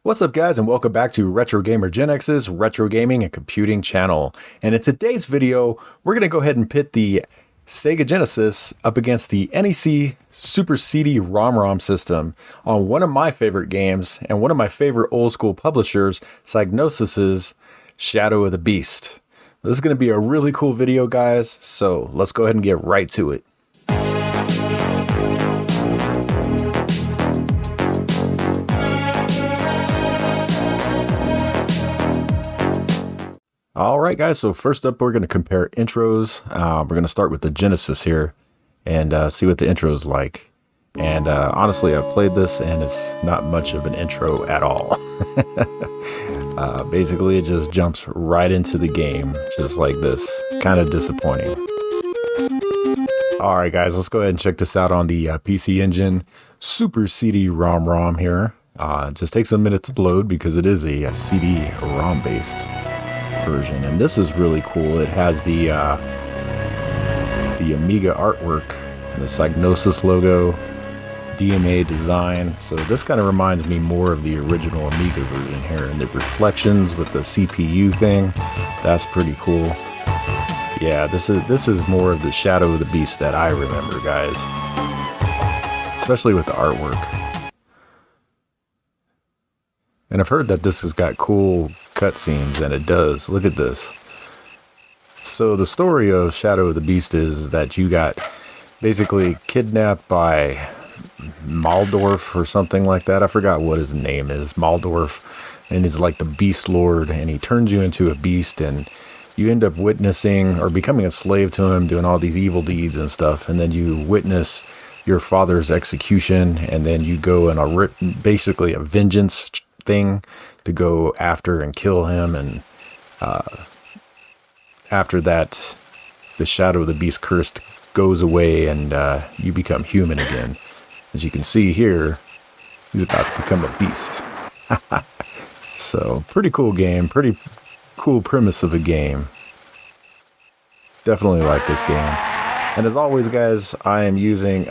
What's up, guys, and welcome back to Retrogamer Gen X's Retro Gaming and Computing channel. And in today's video, we're going to go ahead and pit the Sega Genesis up against the NEC Super CD Rom² system on one of my favorite games and one of my favorite old school publishers, Psygnosis's Shadow of the Beast. This is going to be a really cool video, guys, so let's go ahead and get right to it. Alright, guys, so first up we're going to compare intros. We're going to start with the Genesis here and see what the intro is like. And honestly, I've played this and it's not much of an intro at all. Basically, it just jumps right into the game, just like this. Kind of disappointing. Alright, guys, let's go ahead and check this out on the PC Engine Super CD Rom² here. It just takes a minute to load because it is a CD-ROM based version, and this is really cool. It has the Amiga artwork and the Psygnosis logo, DMA design. So this kind of reminds me more of the original Amiga version here, and the reflections with the CPU thing. That's pretty cool. Yeah, this is more of the Shadow of the Beast that I remember, guys. Especially with the artwork. And I've heard that this has got cool cutscenes, and it does. Look at this. So the story of Shadow of the Beast is that you got basically kidnapped by Maletoth or something like that. I forgot what his name is. Maletoth, and he's like the Beast Lord, and he turns you into a beast, and you end up witnessing or becoming a slave to him, doing all these evil deeds and stuff, and then you witness your father's execution, and then you go in basically a vengeance thing to go after and kill him, and after that the Shadow of the Beast curse goes away, and you become human again. As you can see here, he's about to become a beast. So pretty cool game, pretty cool premise of a game. Definitely like this game. And as always, guys, I am using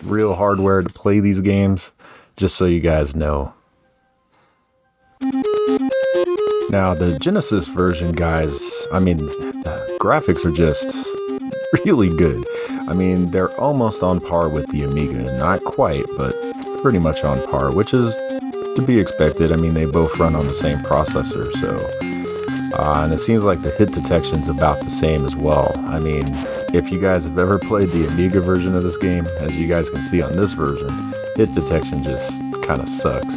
real hardware to play these games, just so you guys know. Now, the Genesis version, guys, I mean, graphics are just really good. I mean, they're almost on par with the Amiga. Not quite, but pretty much on par, which is to be expected. I mean, they both run on the same processor, so... and it seems like the hit detection's about the same as well. I mean, if you guys have ever played the Amiga version of this game, as you guys can see on this version, hit detection just kind of sucks.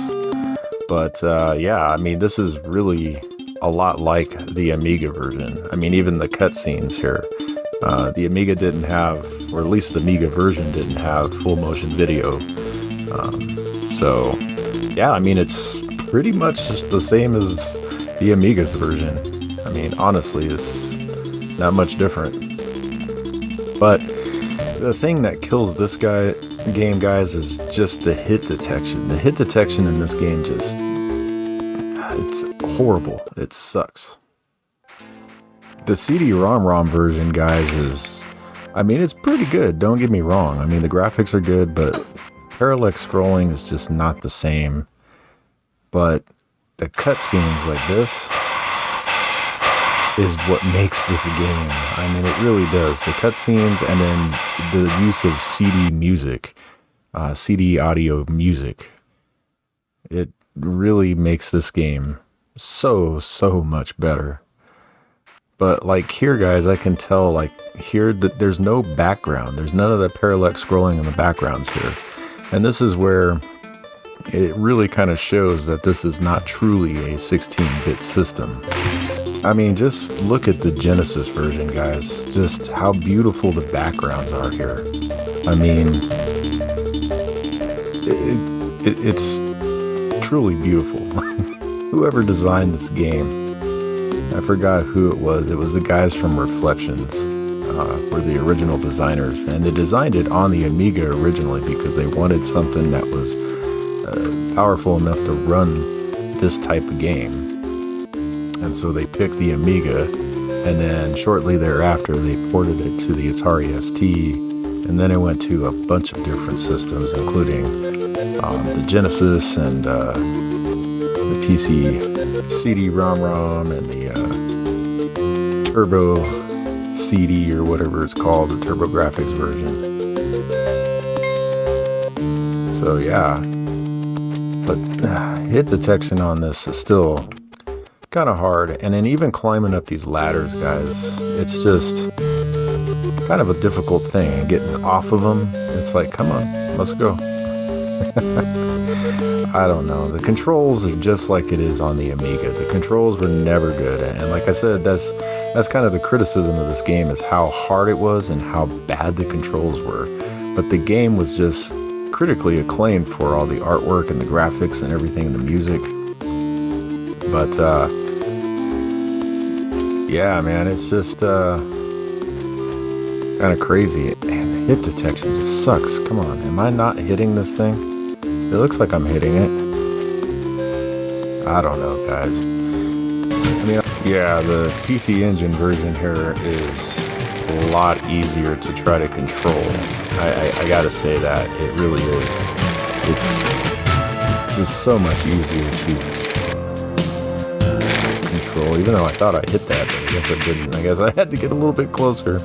But yeah, I mean, this is really a lot like the Amiga version. I mean, even the cutscenes here. The Amiga didn't have, or at least the Amiga version didn't have full motion video. So, yeah, I mean, it's pretty much the same as the Amiga's version. I mean, honestly, it's not much different. But the thing that kills this game, guys, is just the hit detection. The hit detection in this game just, it's horrible. It sucks. The CD-ROM version, guys, is, I mean, it's pretty good, don't get me wrong. I mean, the graphics are good, but parallax scrolling is just not the same. But the cutscenes like this is what makes this game. I mean, it really does. The cutscenes, and then the use of CD music, CD audio music. It really makes this game so much better. But like here, guys, I can tell like here that there's no background. There's none of the parallax scrolling in the backgrounds here. And this is where it really kind of shows that this is not truly a 16-bit system. I mean, just look at the Genesis version, guys. Just how beautiful the backgrounds are here. I mean, it's truly beautiful. Whoever designed this game, I forgot who it was. It was the guys from Reflections, were the original designers. And they designed it on the Amiga originally because they wanted something that was powerful enough to run this type of game. And so they picked the Amiga, and then shortly thereafter they ported it to the Atari ST, and then it went to a bunch of different systems, including the Genesis and the PC CD Rom² and the Turbo CD or whatever it's called, the Turbo Graphics version. So yeah, but hit detection on this is still kind of hard, and then even climbing up these ladders, guys, it's just kind of a difficult thing. And getting off of them, it's like, come on, let's go. I don't know. The controls are just like it is on the Amiga. The controls were never good, and like I said, that's kind of the criticism of this game, is how hard it was and how bad the controls were. But the game was just critically acclaimed for all the artwork and the graphics and everything, and the music. But yeah, man, it's just kind of crazy. And hit detection just sucks. Come on, am I not hitting this thing? It looks like I'm hitting it. I don't know, guys. I mean, yeah, the PC Engine version here is a lot easier to try to control. I gotta say that. It really is. It's just so much easier to control, even though I thought I hit that, but I guess I didn't. I guess I had to get a little bit closer.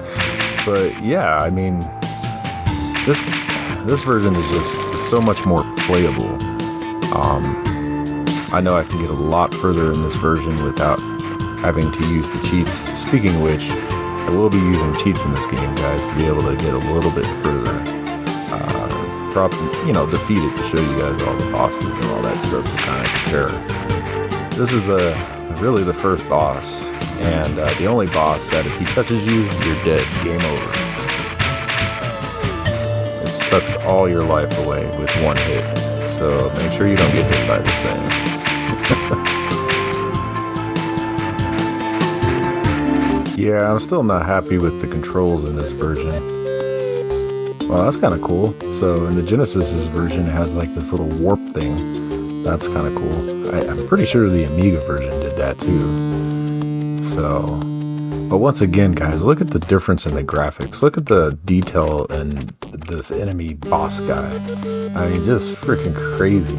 But yeah, I mean, this version is just so much more playable. I know I can get a lot further in this version without having to use the cheats. Speaking of which, I will be using cheats in this game, guys, to be able to get a little bit further. Defeat it to show you guys all the bosses and all that stuff to kind of compare. This is really the first boss, and the only boss that if he touches you, you're dead. Game over. It sucks all your life away with one hit. So make sure you don't get hit by this thing. Yeah, I'm still not happy with the controls in this version. Well, that's kind of cool. So in the Genesis version, it has like this little warp thing. That's kind of cool. I'm pretty sure the Amiga version did that too. So, but once again, guys, look at the difference in the graphics. Look at the detail in this enemy boss guy. I mean, just freaking crazy.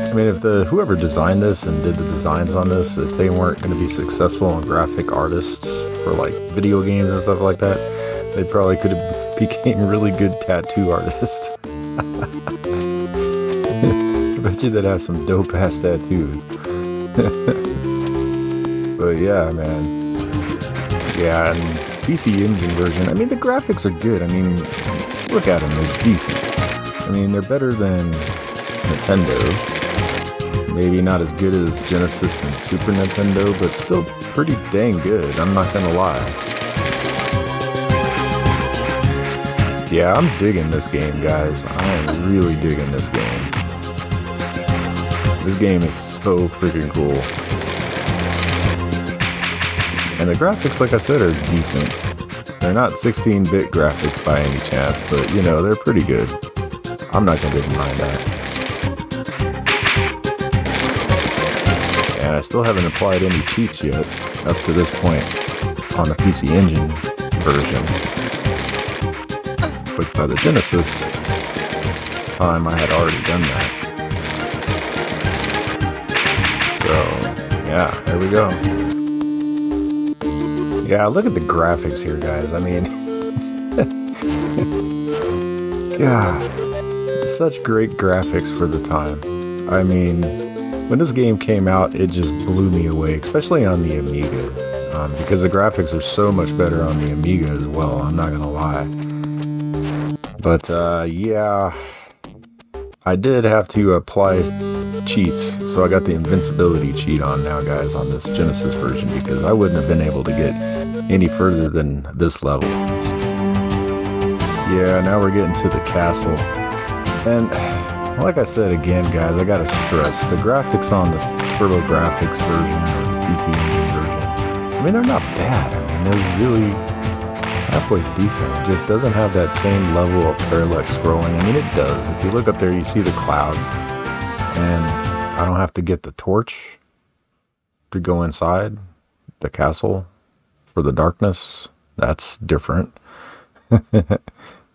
I mean, if whoever designed this and did the designs on this, if they weren't going to be successful and graphic artists for like video games and stuff like that, they probably could have became really good tattoo artists. I bet you they'd have some dope ass tattoos. But yeah, man. Yeah, and PC Engine version, I mean, the graphics are good. I mean, look at them, they're decent. I mean, they're better than Nintendo. Maybe not as good as Genesis and Super Nintendo, but still pretty dang good, I'm not gonna lie. Yeah, I'm digging this game, guys. I am really digging this game. This game is so freaking cool. And the graphics, like I said, are decent. They're not 16-bit graphics by any chance, but, you know, they're pretty good. I'm not gonna deny that. And I still haven't applied any cheats yet, up to this point, on the PC Engine version. Which by the Genesis time, I had already done that. So, yeah, there we go. Yeah, look at the graphics here, guys. I mean, God, such great graphics for the time. I mean, when this game came out, it just blew me away, especially on the Amiga, because the graphics are so much better on the Amiga as well, I'm not gonna lie. But, yeah, I did have to apply cheats, so I got the invincibility cheat on now, guys, on this Genesis version, because I wouldn't have been able to get any further than this level. Yeah, now we're getting to the castle. And like I said again, guys, I gotta stress, the graphics on the Turbo Graphics version or the PC Engine version, I mean, they're not bad. I mean, they're really halfway decent. It just doesn't have that same level of parallax scrolling. I mean, it does. If you look up there, you see the clouds. And I don't have to get the torch to go inside the castle for the darkness. That's different.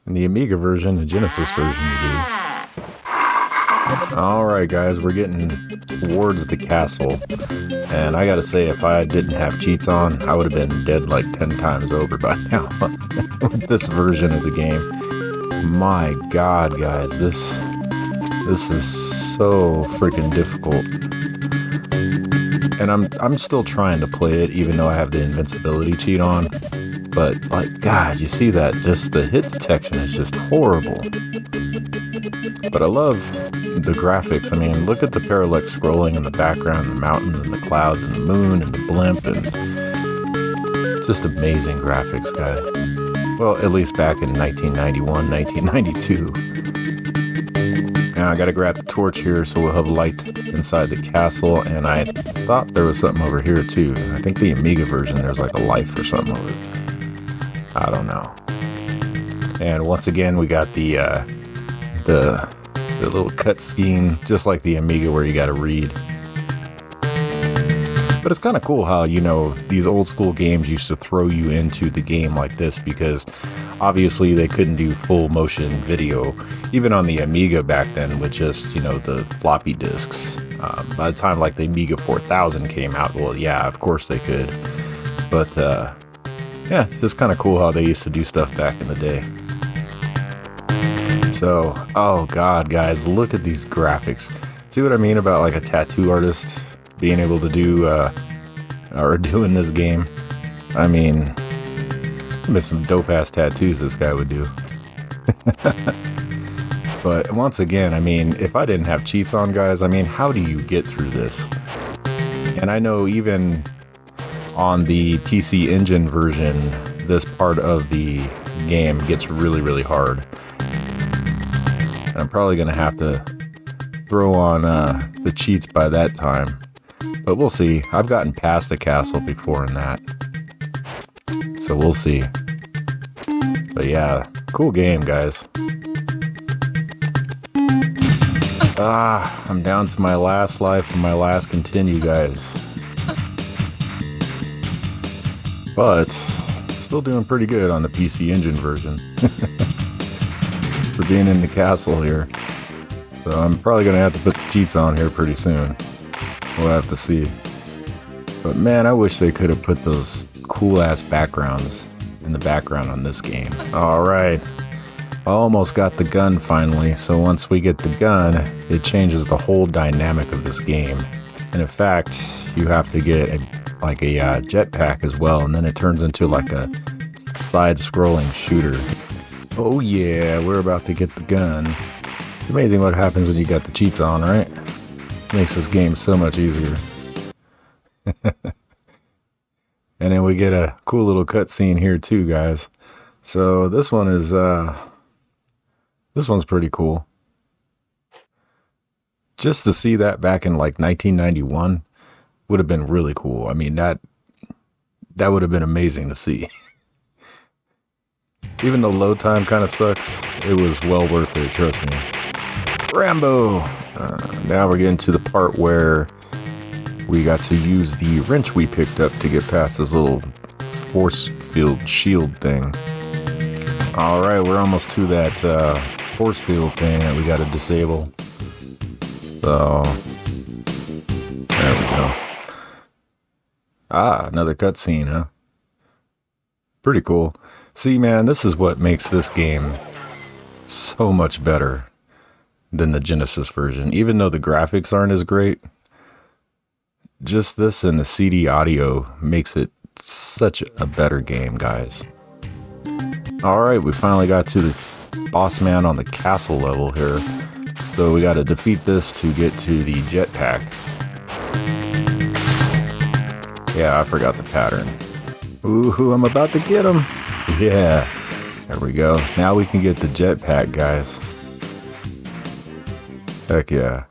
In the Amiga version, the Genesis version, you do. Alright guys, we're getting towards the castle, and I gotta say, if I didn't have cheats on, I would have been dead like 10 times over by now with this version of the game. My god guys, this is so freaking difficult. And I'm still trying to play it, even though I have the invincibility cheat on. But, like, God, you see that? Just the hit detection is just horrible. But I love the graphics. I mean, look at the parallax scrolling in the background, the mountains and the clouds and the moon and the blimp, and just amazing graphics, guys. Well, at least back in 1991, 1992. Now I gotta grab the torch here so we'll have light inside the castle, and I thought there was something over here too. I think the Amiga version, there's like a life or something over there. I don't know. And once again, we got the little cut scheme, just like the Amiga, where you got to read. But it's kind of cool how, you know, these old school games used to throw you into the game like this, because obviously they couldn't do full motion video, even on the Amiga back then, with just, you know, the floppy disks. By the time like the Amiga 4000 came out, well, yeah, of course they could. But yeah, it's kind of cool how they used to do stuff back in the day. So, oh god, guys, look at these graphics. See what I mean about like a tattoo artist being able to do, or doing this game? I mean, there's some dope-ass tattoos this guy would do. But once again, I mean, if I didn't have cheats on, guys, I mean, how do you get through this? And I know even on the PC Engine version, this part of the game gets really, really hard. And I'm probably going to have to throw on the cheats by that time. But we'll see. I've gotten past the castle before in that. So we'll see. But yeah, cool game, guys. I'm down to my last life and my last continue, guys. But still doing pretty good on the PC Engine version. For being in the castle here. So I'm probably going to have to put the cheats on here pretty soon. We'll have to see. But man, I wish they could have put those cool ass backgrounds in the background on this game. Alright. I almost got the gun finally. So once we get the gun, it changes the whole dynamic of this game. And in fact, you have to get a jetpack as well. And then it turns into like a side-scrolling shooter. Oh yeah, we're about to get the gun. It's amazing what happens when you got the cheats on, right? Makes this game so much easier. And then we get a cool little cutscene here too, guys. So this one is this one's pretty cool. Just to see that back in like 1991 would have been really cool. I mean, that would have been amazing to see. Even though load time kind of sucks, it was well worth it, trust me. Rambo! Now we're getting to the part where we got to use the wrench we picked up to get past this little force field shield thing. Alright, we're almost to that force field thing that we got to disable. So, there we go. Another cutscene, huh? Pretty cool. See, man, this is what makes this game so much better than the Genesis version. Even though the graphics aren't as great, just this and the CD audio makes it such a better game, guys. Alright, we finally got to the boss man on the castle level here. So we got to defeat this to get to the jetpack. Yeah, I forgot the pattern. Ooh, I'm about to get him. Yeah, there we go. Now we can get the jetpack, guys. Heck yeah.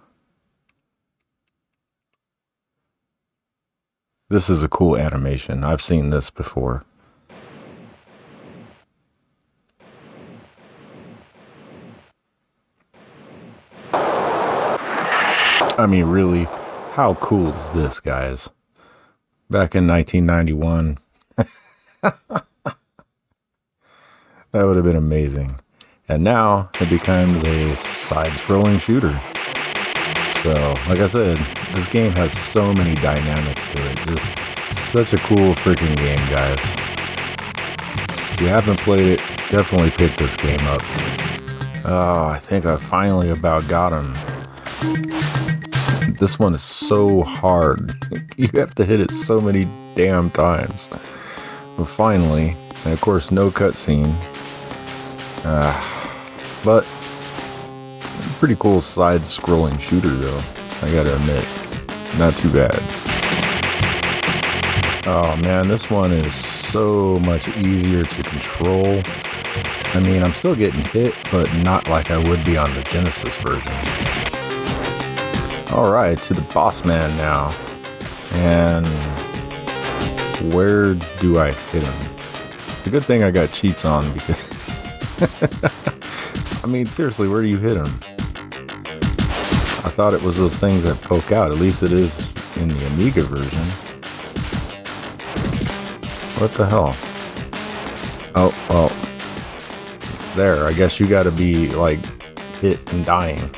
This is a cool animation. I've seen this before. I mean, really, how cool is this, guys? Back in 1991. That would have been amazing. And now it becomes a side-scrolling shooter. So, like I said, this game has so many dynamics to it. Just such a cool freaking game, guys. If you haven't played it, definitely pick this game up. Oh, I think I finally about got him. This one is so hard. You have to hit it so many damn times. But finally, and of course, no cutscene. But pretty cool side-scrolling shooter, though. I gotta admit, not too bad. Oh man, this one is so much easier to control. I mean, I'm still getting hit, but not like I would be on the Genesis version. Alright, to the boss man now. And where do I hit him? It's a good thing I got cheats on, because I mean, seriously, where do you hit him? I thought it was those things that poke out. At least it is in the Amiga version. What the hell? Oh, well. There, I guess you gotta be, like, hit and dying.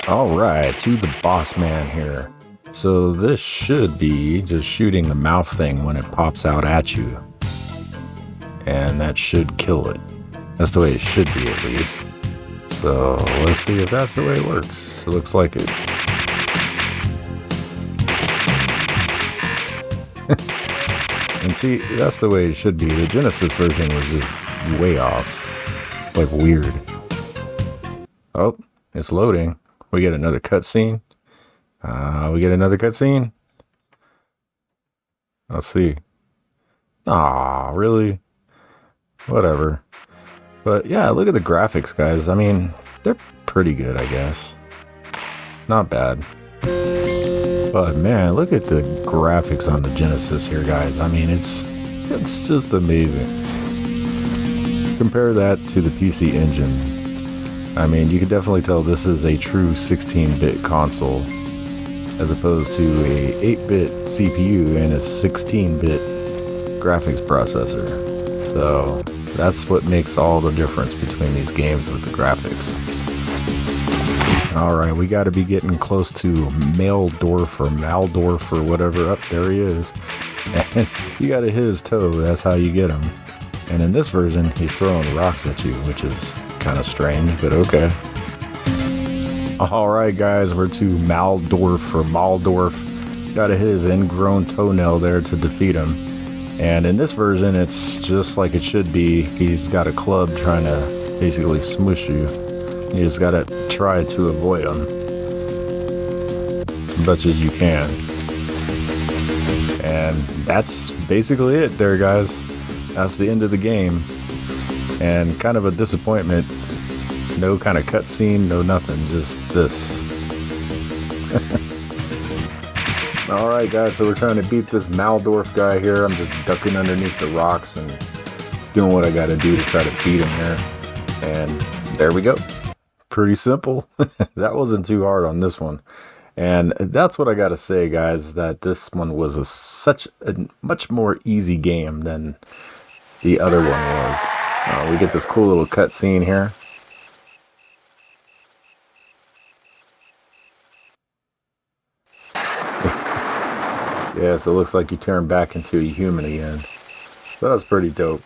Alright, to the boss man here. So this should be just shooting the mouth thing when it pops out at you. And that should kill it. That's the way it should be, at least. So let's see if that's the way it works. It looks like it. And see, that's the way it should be. The Genesis version was just way off. Like weird. Oh, it's loading. We get another cutscene. Let's see. Aw, really? Whatever. But yeah, look at the graphics, guys. I mean, they're pretty good, I guess. Not bad. But man, look at the graphics on the Genesis here, guys. I mean, it's just amazing. Compare that to the PC Engine. I mean, you can definitely tell this is a true 16-bit console, as opposed to a 8-bit CPU and a 16-bit graphics processor. So that's what makes all the difference between these games with the graphics. Alright, we got to be getting close to Maldorf or whatever. Up there he is. And you got to hit his toe. That's how you get him. And in this version, he's throwing rocks at you, which is kind of strange, but okay. Alright guys, we're to Maldorf. Got to hit his ingrown toenail there to defeat him. And in this version, it's just like it should be. He's got a club trying to basically smush you. You just gotta try to avoid him as much as you can. And that's basically it there, guys. That's the end of the game. And kind of a disappointment. No kind of cutscene, no nothing, just this. Alright guys, so we're trying to beat this Maldorf guy here. I'm just ducking underneath the rocks and just doing what I gotta do to try to beat him here. And there we go. Pretty simple. That wasn't too hard on this one. And that's what I gotta say, guys, that this one was such a much more easy game than the other one was. We get this cool little cutscene here. Yeah, so it looks like you turn back into a human again. So that's pretty dope.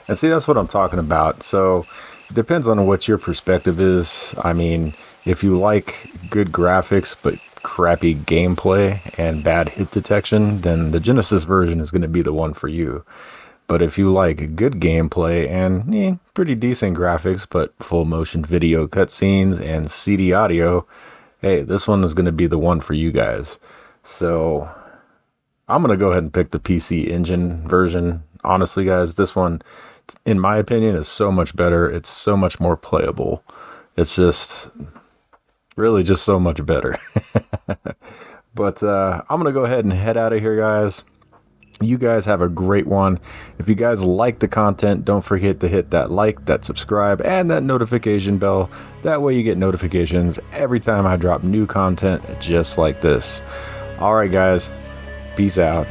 And see, that's what I'm talking about. So it depends on what your perspective is. I mean, if you like good graphics but crappy gameplay and bad hit detection, then the Genesis version is going to be the one for you. But if you like good gameplay and pretty decent graphics but full motion video cutscenes and CD audio, hey, this one is going to be the one for you guys. So I'm going to go ahead and pick the PC Engine version. Honestly, guys, this one, in my opinion, is so much better. It's so much more playable. It's just really just so much better. But I'm going to go ahead and head out of here, guys. You guys have a great one. If you guys like the content, don't forget to hit that like, that subscribe, and that notification bell. That way you get notifications every time I drop new content just like this. All right, guys. Peace out.